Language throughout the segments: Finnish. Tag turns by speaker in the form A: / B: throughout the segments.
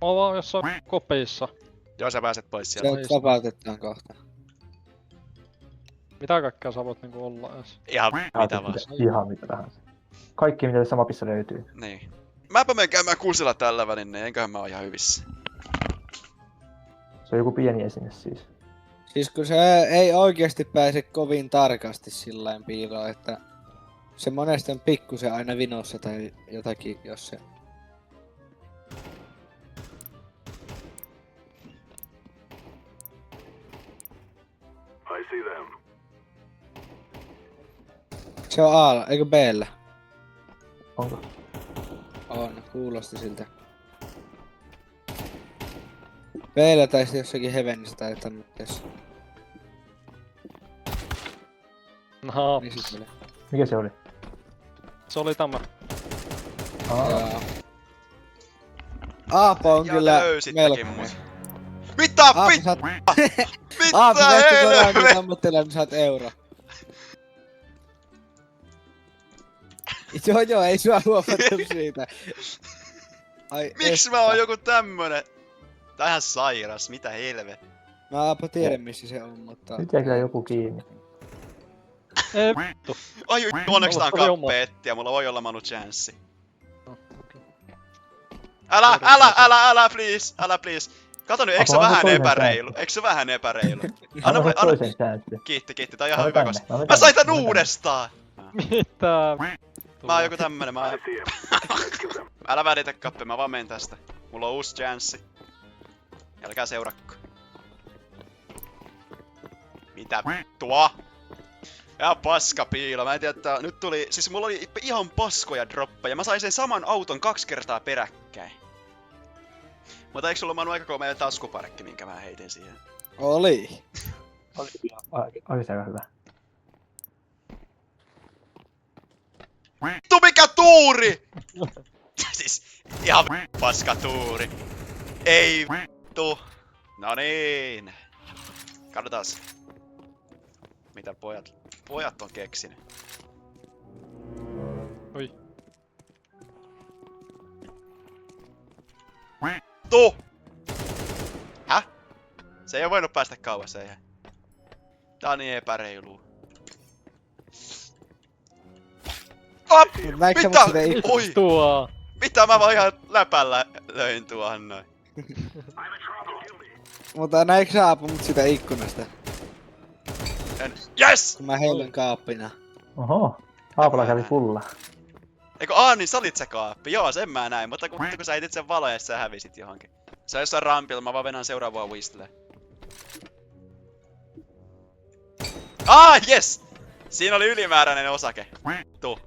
A: Mä oon vaan jossain kopissa.
B: Joo, sä pääset pois sieltä.
C: Se vapautetaan kohta.
A: Mitä kaikkea sä voit niinku olla edes?
B: Ihan mitä vaan.
D: Ihan mitä tahansa. Kaikki mitä tässä mapissa löytyy.
B: Niin. Mäpä menen käymään kusilla tällä välin, niin enköhän mä oo ihan hyvissä.
D: Se on joku pieni esine siis.
C: Siis kun se ei oikeesti pääse kovin tarkasti sillain piiloon, että se monesti on pikkusen aina vinossa tai jotakin, jos se...
E: I see them.
C: Se on A:lla, eikö B:llä?
D: Onko?
C: On, kuulosti siltä. B:llä tai sitten jossakin Heavenissä tai tämmöisessä.
A: No,
C: Niin sit oli.
D: Mikä se oli?
A: se oli tämä.
C: Joo. Aapo on
B: Ja
C: kyllä
B: löysittekin
C: melkoinen.
B: mut. Mitä
C: Aapo,
B: vittu?
C: sä oot...
B: Mitä
C: Aapo, sä et suoraan
B: helvet?
C: kun ammattilainen, niin saat euro. Joo, ei sua huomattu siitä. Ai,
B: Miksi mä oon joku tämmönen? Tää on ihan sairas, mitä helvet.
C: Mä Aapo tiedän missä se on, mutta...
D: Nyt jäi kyllä joku kiinni.
A: Ei vittu.
B: Ai onneksi tää on
A: Mulla on
B: kappeetti ja mulla voi olla Manu chanssi.
A: No, okei.
B: Älä please. Kato nyt, eikö se
D: Apua,
B: vähän
D: onko toinen
B: epäreilu? Eikö se vähän epäreilu?
D: Anna
B: Anna,
D: toisen chanssin.
B: kiitti, tää on ihan
D: Anna
B: hyvä
D: tänne,
B: koska...
D: anna
B: Mä
D: tänne,
B: sain tän
D: anna tänne.
B: uudestaan!
A: Mitä?
B: Mä oon joku tämmönen,
E: I see him. Let's kill them.
B: Älä välitä kappe, mä vaan menen tästä. Mulla on uusi chanssi. Älkää seurakko. Mitä vittua? Ja paska piilo, mä en tiedä, että nyt tuli... Siis mulla oli ihan paskoja droppeja, mä sain sen saman auton 2 kertaa peräkkäin. Mutta eikö sulla Manu aika komea taskuparkki, minkä mä heitin siihen?
C: Oli.
D: Oli se aika hyvä.
B: Vittu mikä tuuri! Siis ihan paska tuuri. Ei vittu. No niin. Katsotaas. Mitä pojat on keksinyt.
A: Oi.
B: Vittu! Häh? Se ei oo voinut päästä kauas, eihän. Tää on niin epäreilu.
C: Näikö sä mut
B: Mitä?
C: sitä ikkunasta?
B: Oi!
A: Tuo.
B: Mitä mä vaan ihan läpällä löin tuohon noin.
C: Mutta näikö sä Aapo mut sitä ikkunasta?
B: Yes!
C: Kun mä heilun kaappina.
D: Oho. Aapola kävi pulla.
B: Eikö niin sä olit se kaappi? Joo, sen mä näin, mutta kun sä heitit sen valoja, sä hävisit johonkin. Se on jossain rampilla, mä vaan venän seuraavaa whistleä. Yes! Siinä oli ylimääräinen osake. Tuu.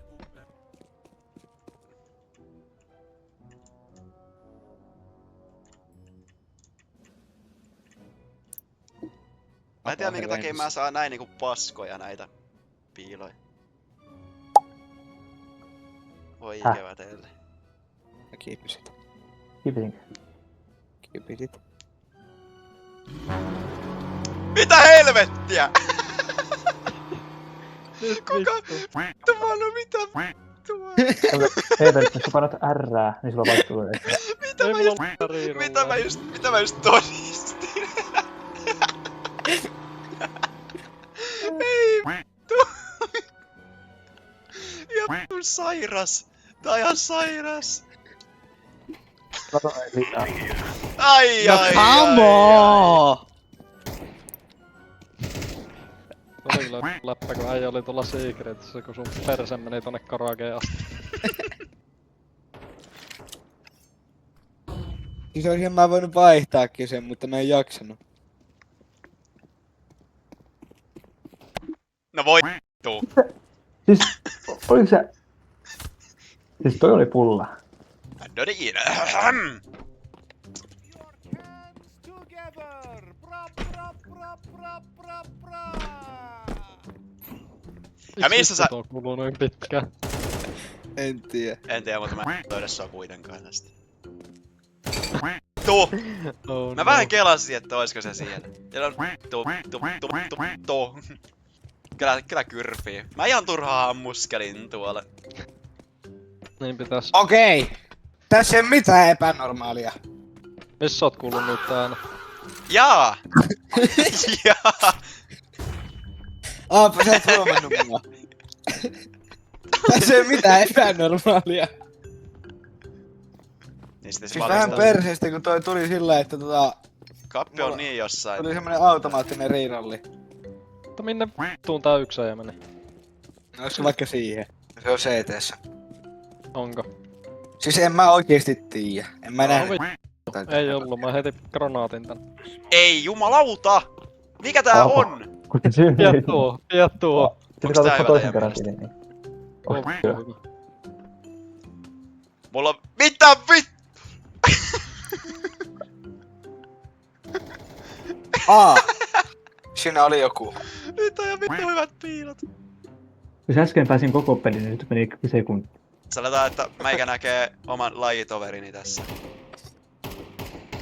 B: Mä en tiedä minkä takia mä saan näin niinku paskoja näitä piiloja. Voi
D: Häh?
B: ikävä teille.
C: Mä kiipisit.
D: Kiipisinkö?
C: Kiipisit.
B: Mitä helvettiä? Kuka?
A: Vittu.
B: Manu, mitä vittua?
D: Hei, jos sä painat R, niin sulla vaihtuu.
B: Mitä
A: Ei
B: mä
A: mulla
B: just...
A: ole mitään riirua.
B: Mitä mä just todistin? Ei vittu. Ihan vittu sairas. Tää on ihan sairas.
D: Kato, ei mitään.
B: Ai
C: No
B: ai
C: come
B: ai,
C: on!
A: Se oli kyllä läppä, kun äijä oli tuolla Secretissä, kun sun perse meni tonne garageen asti.
C: Siis olisin mä voinut vaihtaakin sen, mutta mä en jaksanut.
B: No voi vittu.
D: Siis, oliko se... Siis toi oli pulla.
B: No niin. Ja missä sä...
A: Tuo kuluu noin pitkään.
C: En tiedä.
B: En tiedä, mutta mä en löydä sua kuitenkaan tästä. Tuu!
A: Oh,
B: Mä vähän kelasin, että oisko se siellä. Ja no, tuu. Kyllä kyrpii. Mä ihan turhaan ammuskelin tuolla.
A: Niin pitäis.
C: Okei. Tässä ei ole mitään epänormaalia.
A: Missä oot kuullut nyt äänen?
B: Jaa! Jaa!
C: Aapo, sä et huomannut mua. Tässä ei oo mitään epänormaalia.
B: Niin sitten se
C: Siis vähän
B: paljastaa.
C: perseestä, kun toi tuli sillä, että
B: Kappi on niin jossain.
C: tuli semmonen automaattinen reirolli.
A: Mutta minne vittuun tää yksi äijä meni?
C: No olisiko vaikka siihen? Se on CT:ssä.
A: Onko?
C: Siis en mä oikeesti tiiä. En mä nähnyt.
A: Ei ollu, mä heti granaatin tän.
B: Ei jumalauta! Mikä tää
D: Oho.
B: on?
D: Kun se syy.
A: Pidä tuo.
D: Sitten
B: Onks tää
D: katsotko
B: hyvä
D: toisen
B: teidän
D: kerran
B: mielestä?
D: tiliin.
A: On
D: Onks hyvä?
A: hyvä.
B: Mulla on... Mitä vit...
C: Siinä oli joku.
B: Nyt on jo vittu hyvät piilot.
D: Jos äsken pääsin koko pelin, niin nyt meni sekunti.
B: Sanotaan, että meikä näkee oman lajitoverini tässä.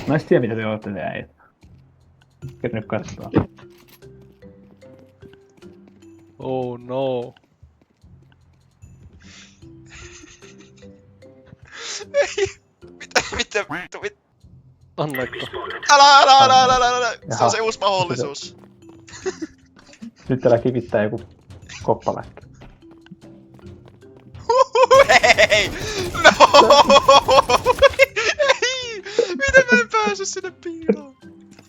D: Mä en tiedä mitä te ootte te äijät. Kerran katsotaan.
A: Oh no.
B: Miten vittu vit...
A: Annekko?
B: Älä! Se
D: Jaha.
B: on se uusi mahdollisuus.
D: Nyt täällä kivittää joku koppaläkkä.
B: Hei! No! Ei! Miten mä en päässyt sinne piiloon?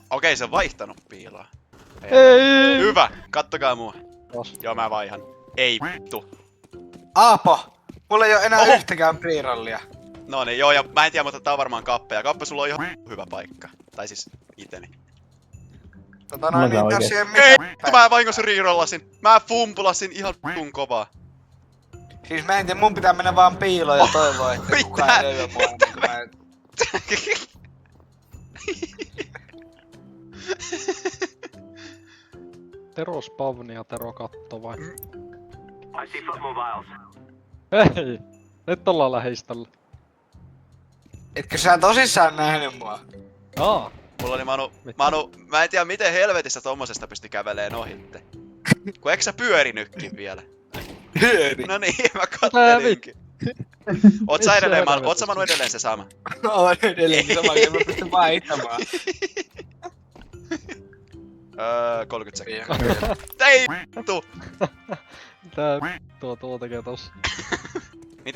B: Okei, se on vaihtanut piiloa.
A: Ei!
B: Hyvä! Kattokaa mua.
A: Taas.
B: Joo, mä vaihan. Ei vittu.
C: Aapo! Mulla ei oo enää
B: Oho.
C: yhtäkään reirollia.
B: No niin, joo, ja mä en tiedä, mutta tää on varmaan Kappe. Ja Kappe, sulla on ihan hyvä paikka. Tai siis iteni.
C: Noin niin,
D: Mulla
C: jos ei oo
B: Ei,
C: mitään.
B: mä vahingossa riirollasin. Mä fumpulasin ihan vitun kovaa.
C: Siis mä en tiedä, mun pitää mennä vaan piiloon ja toivoa, että
B: Mitä?
C: kukaan ei löyä mua. Niin kuin mä...
A: Tero spavni ja Tero katto vai?
E: I see foot mobiles.
A: Ei! Nyt ollaan lähistöllä.
C: Etkö sä tosissaan nähnyt mua?
A: Aa!
B: Mulla oli Manu,
A: Mitä?
B: mä en tiedä miten helvetissä tommosesta pysty käveleen ohitte. Kun eikö sä pyörinytkin vielä?
C: Hyöri.
B: No niin, mä kattelinkin. Oot sä
A: Missä
B: edelleen,
A: helvetissä?
B: oot sä Manu edelleen se sama?
C: Oon edelleen sama, että mä pystyn vaihtamaan.
B: 30 sekuntia. Ei vittu!
A: Tää tuo tekee tossa.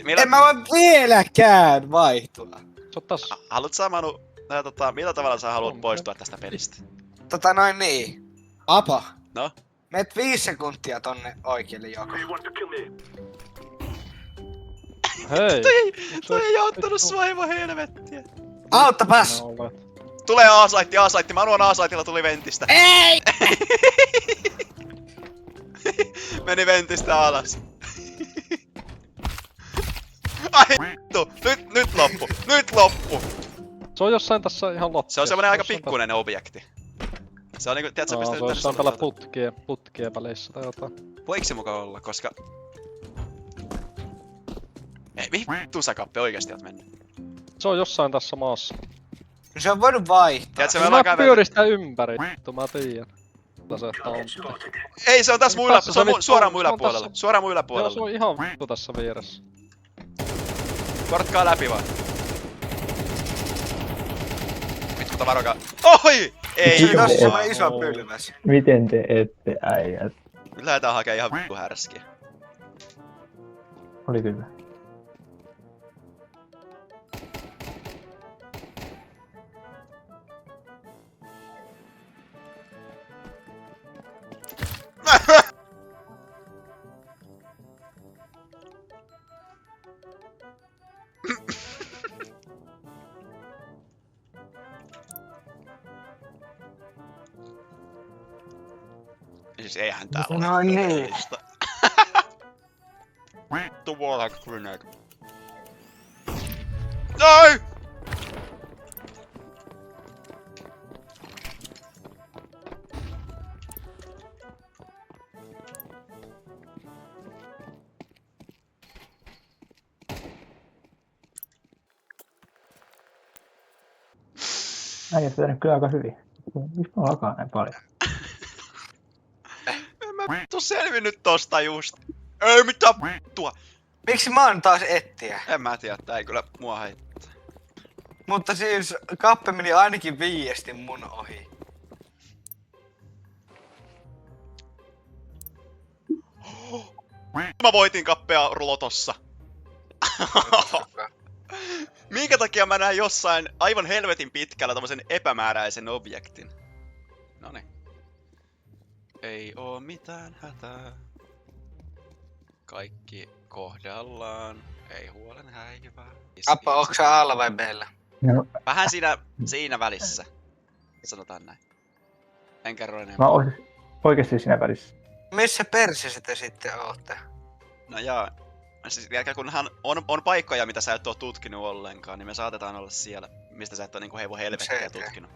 B: Millä,
C: En mä voi vieläkään vaihtua.
B: Ah.
A: Se on tässä.
B: haluat sä Manu, millä tavalla sä haluat poistua tästä pelistä?
C: Noin niin. Apa.
B: No?
C: Meet 5 sekuntia tonne oikealle joko.
E: They want to kill me.
A: Hei!
B: Toi ei auttanut sua aivan helvettiä.
C: Auttapas!
A: Nää olet.
B: Tulee A-saitti. Manu on A-saitilla, tuli ventistä.
C: Ei!
B: Meni ventistä alas. Ai vittu! Nyt loppu!
A: Se on jossain tässä ihan lattiassa.
B: Se on semmonen aika
A: Jossain
B: pikkuinen objekti. Se on niinku, tiedät sä
A: No,
B: pystyt
A: se on
B: tänne
A: jossain tällä
B: suunnalta.
A: putkien välissä tai jotain.
B: Voiko se mukaan olla, koska... Ei, mihin vittu sä Kappe oikeesti oot mennyt?
A: Se on jossain tässä maassa.
C: Se on voinut vaihtaa.
B: Tiedätkö, me
A: Mä
B: ollaan kävelty...
A: pyöristän ympäri. Vittu, mä tiedän. Tässä on.
B: Ei, se on tässä mun
A: Tässä
B: se on
A: se
B: suoraan mun
A: se on
B: yläpuolella.
A: tässä.
B: Suoraan mun
A: Joo, se
B: yläpuolella.
A: on ihan vittu tässä vieressä.
B: Kortkaa läpi vaan. Vittu, varokaa. Oi! Ei!
C: Se on tossa
D: Ei.
C: semmonen iso pylväs.
D: Miten te ette äijät?
B: Nyt lähdetään hakee ihan vittu härskiä.
D: Oli kyllä.
B: Siis eihän tää ole.
C: No niin.
B: todellista. Vittu wallhack grenade. Ai!
D: Äijät vetänyt kyllä aika hyvin. Mistä mä lakaan näin paljon?
B: En mä vittu selvinnyt tosta just. Ei mitään vittua.
C: Miksi mä oon taas ettiä?
B: En mä tiedä, tää ei kyllä mua haittaa.
C: Mutta siis Kappe meni ainakin 5 mun ohi.
B: Mä voitin Kappea rulotossa. Minkä takia mä näen jossain aivan helvetin pitkällä tommosen epämääräisen objektin? Noniin. Ei oo mitään hätää. Kaikki kohdallaan. Ei huolen häivää.
C: Kappa, onko sä A:lla vai B:llä?
D: No,
B: Vähän siinä välissä. Sanotaan näin. En kerro
D: mä
B: enemmän.
D: oon oikeesti siinä välissä.
C: Missä persissä te sitten ootte?
B: No jaa. Siis kunhan on paikkoja, mitä sä et oo tutkinut ollenkaan, niin me saatetaan olla siellä, mistä sä et oo niinku heivon helvettiä
C: Se-
B: tutkinut.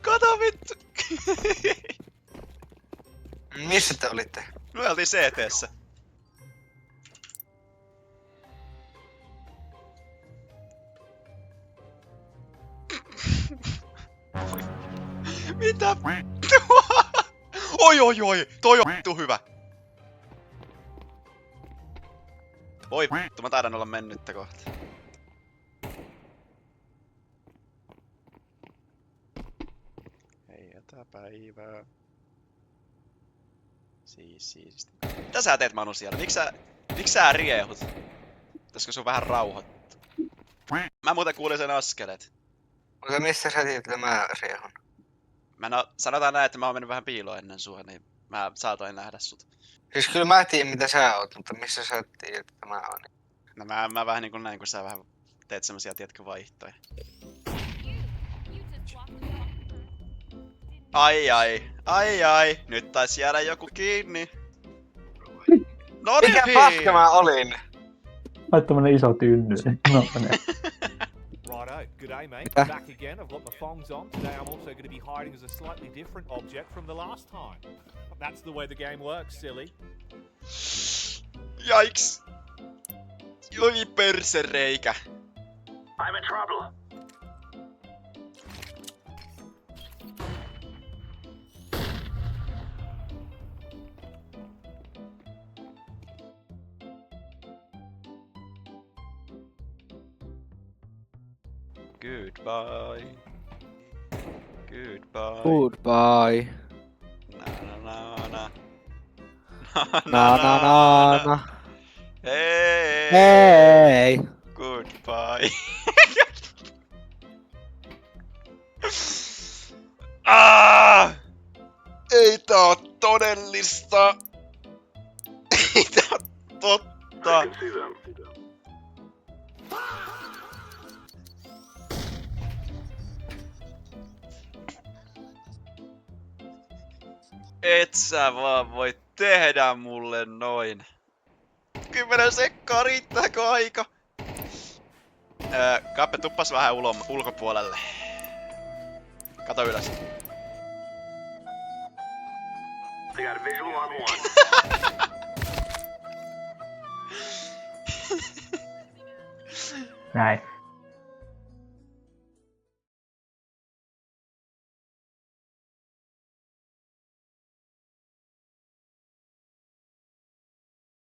B: Kato vittu!
C: Missä te olitte?
B: Me oltiin CT:ssä. Mitä? Oi oi oi! Toi on vittu hyvä! Oi vittu, mä taidan olla mennyttä kohta. Ei päivää. Siis. Mitä sä teet Manu siellä? Miks sä riehut? Pitäisikö sun vähän rauhoittua? Mä muuten kuulin sen askeleet.
C: Mutta missä sä tiedät, että mä riehun?
B: Sanotaan näin, että mä oon mennyt vähän piiloon ennen sua, niin mä saatoin nähdä sut.
C: Siis kyllä mä tiedän mitä sä oot, mutta missä sä tiedät, että mä oon?
B: No mä vähän niinku näin, kun sä vähän teet semmosia, tiedätkö, vaihtoja. Ai, nyt taisi jäädä joku kiinni. No niin,
C: Mikä paska mä olin?
D: Ai tommonen iso tynny. No, ne.
F: Righto, good day mate.
C: Yeah.
F: Back again, I've got my thongs on. Today I'm also going to be hiding as a slightly different object from the last time. That's the way the game works, silly.
B: Jaiks! Oi persereikä.
E: I'm in trouble.
B: Goodbye.
C: Goodbye.
B: Na.
C: Na.
B: Hei.
C: Hei!
B: Goodbye. Ei tää oo todellista. Ei tää oo totta.
E: I can see them.
B: Et sä vaan voi tehdä mulle noin. 10 sekkaa, riittääkö aika? Kappe, tuppas vähän ulkopuolelle. Kato ylös.
E: I got a visual on one.
D: Näin.